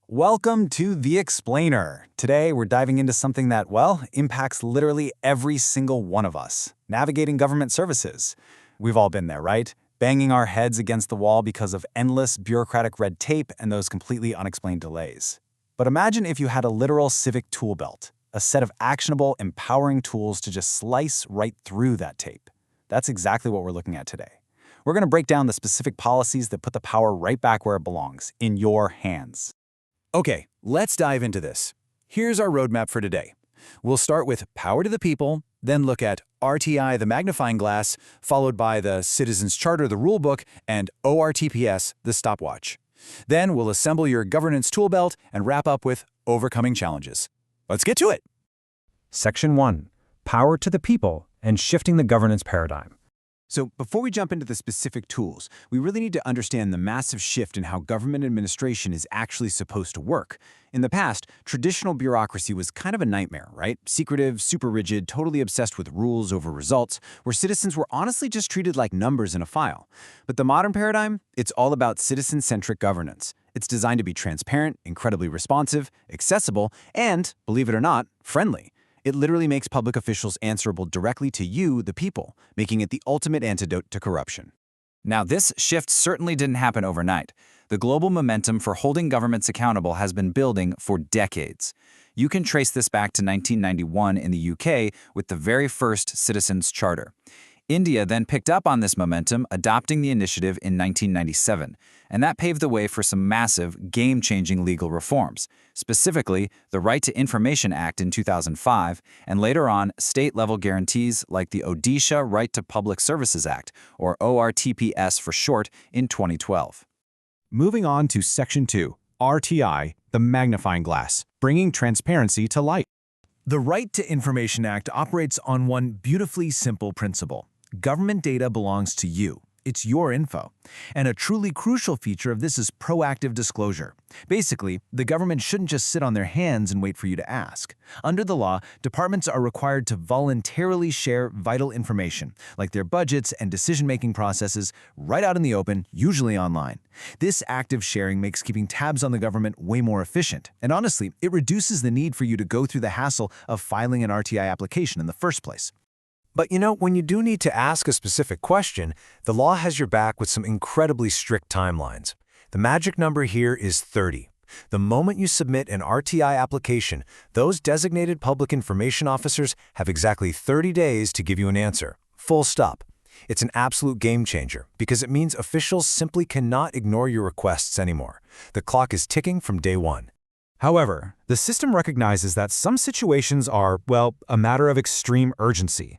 Welcome to The Explainer. Today, we're diving into something that, well, impacts literally every single one of us. Navigating government services. We've all been there, right? Banging our heads against the wall because of endless bureaucratic red tape and those completely unexplained delays. But imagine if you had a literal civic tool belt, a set of actionable, empowering tools to just slice right through that tape. That's exactly what we're looking at today. We're going to break down the specific policies that put the power right back where it belongs, in your hands. Okay, let's dive into this. Here's our roadmap for today. We'll start with power to the people, then look at RTI, the magnifying glass, followed by the Citizens Charter, the rulebook, and ORTPS, the stopwatch. Then we'll assemble your governance tool belt and wrap up with overcoming challenges. Let's get to it. Section 1. Power to the people and shifting the governance paradigm. So before we jump into the specific tools, we really need to understand the massive shift in how government administration is actually supposed to work. In the past, traditional bureaucracy was kind of a nightmare, right? Secretive, super rigid, totally obsessed with rules over results, where citizens were honestly just treated like numbers in a file. But the modern paradigm, it's all about citizen-centric governance. It's designed to be transparent, incredibly responsive, accessible, and, believe it or not, friendly. It literally makes public officials answerable directly to you, the people, making it the ultimate antidote to corruption. Now, this shift certainly didn't happen overnight. The global momentum for holding governments accountable has been building for decades. You can trace this back to 1991 in the UK with the very first Citizens Charter. India then picked up on this momentum, adopting the initiative in 1997, and that paved the way for some massive, game-changing legal reforms, specifically the Right to Information Act in 2005, and later on, state-level guarantees like the Odisha Right to Public Services Act, or ORTPS for short, in 2012. Moving on to Section 2, RTI, the magnifying glass, bringing transparency to light. The Right to Information Act operates on one beautifully simple principle. Government data belongs to you. It's your info. And a truly crucial feature of this is proactive disclosure. Basically, the government shouldn't just sit on their hands and wait for you to ask. Under the law, departments are required to voluntarily share vital information, like their budgets and decision-making processes, right out in the open, usually online. This active sharing makes keeping tabs on the government way more efficient. And honestly, it reduces the need for you to go through the hassle of filing an RTI application in the first place. But when you do need to ask a specific question, the law has your back with some incredibly strict timelines. The magic number here is 30. The moment you submit an RTI application, those designated public information officers have exactly 30 days to give you an answer. Full stop. It's an absolute game changer because it means officials simply cannot ignore your requests anymore. The clock is ticking from day one. However, the system recognizes that some situations are, well, a matter of extreme urgency.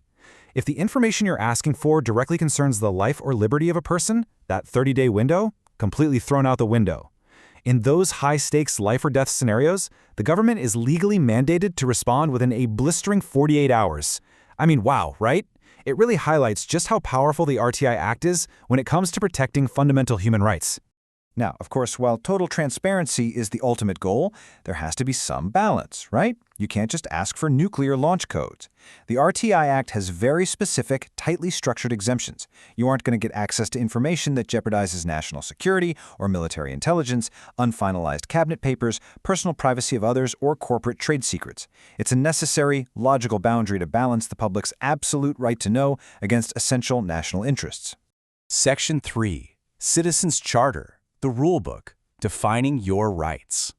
If the information you're asking for directly concerns the life or liberty of a person, that 30-day window, completely thrown out the window. In those high-stakes life or death scenarios, the government is legally mandated to respond within a blistering 48 hours. I mean, wow, right? It really highlights just how powerful the RTI Act is when it comes to protecting fundamental human rights. Now, of course, while total transparency is the ultimate goal, there has to be some balance, right? You can't just ask for nuclear launch codes. The RTI Act has very specific, tightly structured exemptions. You aren't going to get access to information that jeopardizes national security or military intelligence, unfinalized cabinet papers, personal privacy of others, or corporate trade secrets. It's a necessary, logical boundary to balance the public's absolute right to know against essential national interests. Section 3, Citizens Charter, the rulebook, defining your rights.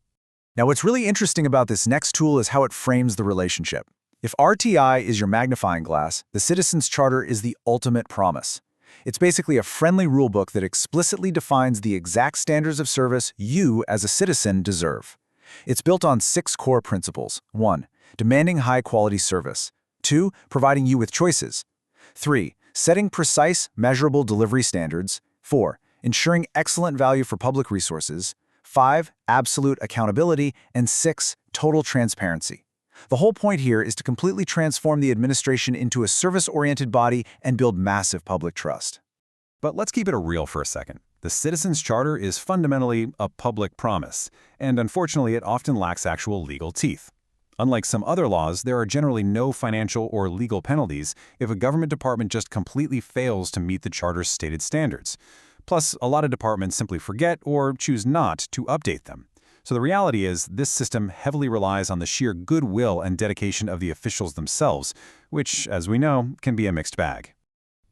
Now, what's really interesting about this next tool is how it frames the relationship. If RTI is your magnifying glass, the Citizens Charter is the ultimate promise. It's basically a friendly rulebook that explicitly defines the exact standards of service you, as a citizen, deserve. It's built on 6 core principles. 1. Demanding high-quality service. 2. Providing you with choices. 3. Setting precise, measurable delivery standards. 4. Ensuring excellent value for public resources. 5. Absolute accountability. And 6. Total transparency. The whole point here is to completely transform the administration into a service-oriented body and build massive public trust. But let's keep it real for a second. The Citizens Charter is fundamentally a public promise, and unfortunately it often lacks actual legal teeth. Unlike some other laws, there are generally no financial or legal penalties if a government department just completely fails to meet the Charter's stated standards. Plus, a lot of departments simply forget or choose not to update them. So the reality is, this system heavily relies on the sheer goodwill and dedication of the officials themselves, which, as we know, can be a mixed bag.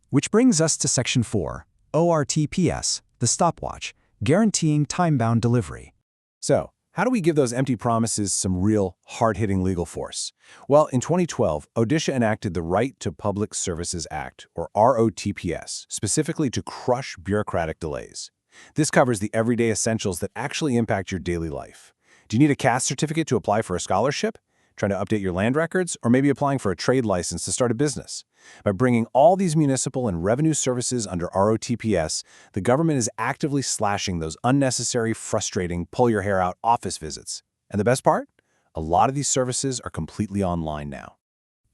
Which brings us to Section 4, ORTPS, the stopwatch, guaranteeing time-bound delivery. So, how do we give those empty promises some real, hard-hitting legal force? Well, in 2012, Odisha enacted the Right to Public Services Act, or ROTPS, specifically to crush bureaucratic delays. This covers the everyday essentials that actually impact your daily life. Do you need a caste certificate to apply for a scholarship? Trying to update your land records? Or maybe applying for a trade license to start a business? By bringing all these municipal and revenue services under ROTPS, the government is actively slashing those unnecessary, frustrating, pull-your-hair-out office visits. And the best part? A lot of these services are completely online now.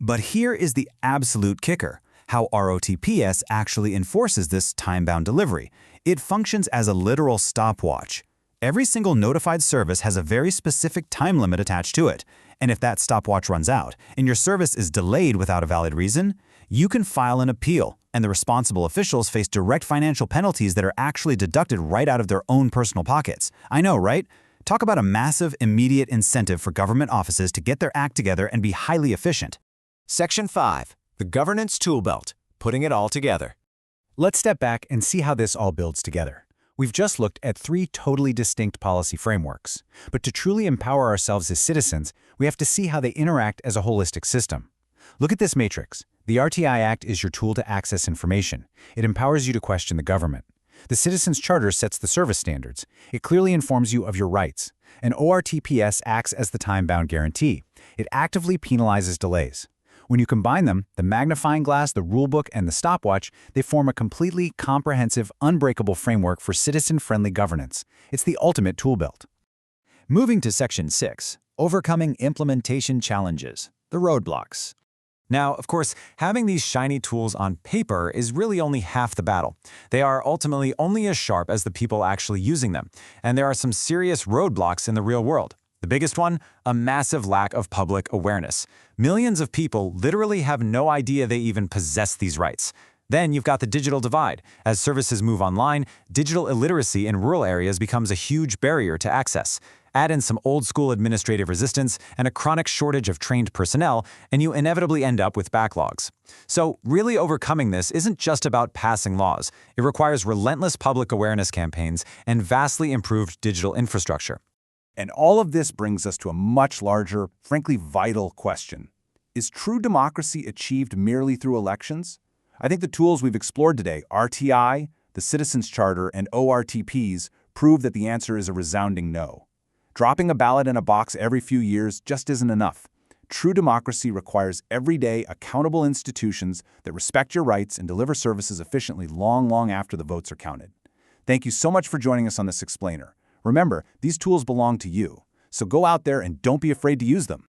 But here is the absolute kicker: how ROTPS actually enforces this time-bound delivery. It functions as a literal stopwatch. Every single notified service has a very specific time limit attached to it, and if that stopwatch runs out and your service is delayed without a valid reason, you can file an appeal, and the responsible officials face direct financial penalties that are actually deducted right out of their own personal pockets. I know, right? Talk about a massive, immediate incentive for government offices to get their act together and be highly efficient. Section 5, the governance tool belt, putting it all together. Let's step back and see how this all builds together. We've just looked at 3 totally distinct policy frameworks, but to truly empower ourselves as citizens, we have to see how they interact as a holistic system. Look at this matrix. The RTI Act is your tool to access information. It empowers you to question the government. The Citizens Charter sets the service standards. It clearly informs you of your rights. And ORTPS acts as the time-bound guarantee. It actively penalizes delays. When you combine them, the magnifying glass, the rulebook, and the stopwatch, they form a completely comprehensive, unbreakable framework for citizen-friendly governance. It's the ultimate tool belt. Moving to Section 6, overcoming implementation challenges, the roadblocks. Now, of course, having these shiny tools on paper is really only half the battle. They are ultimately only as sharp as the people actually using them, and there are some serious roadblocks in the real world. The biggest one, a massive lack of public awareness. Millions of people literally have no idea they even possess these rights. Then you've got the digital divide. As services move online, digital illiteracy in rural areas becomes a huge barrier to access. Add in some old-school administrative resistance and a chronic shortage of trained personnel, and you inevitably end up with backlogs. So really overcoming this isn't just about passing laws. It requires relentless public awareness campaigns and vastly improved digital infrastructure. And all of this brings us to a much larger, frankly vital question. Is true democracy achieved merely through elections? I think the tools we've explored today, RTI, the Citizens Charter, and ORTPs, prove that the answer is a resounding no. Dropping a ballot in a box every few years just isn't enough. True democracy requires everyday, accountable institutions that respect your rights and deliver services efficiently long after the votes are counted. Thank you so much for joining us on this explainer. Remember, these tools belong to you, so go out there and don't be afraid to use them.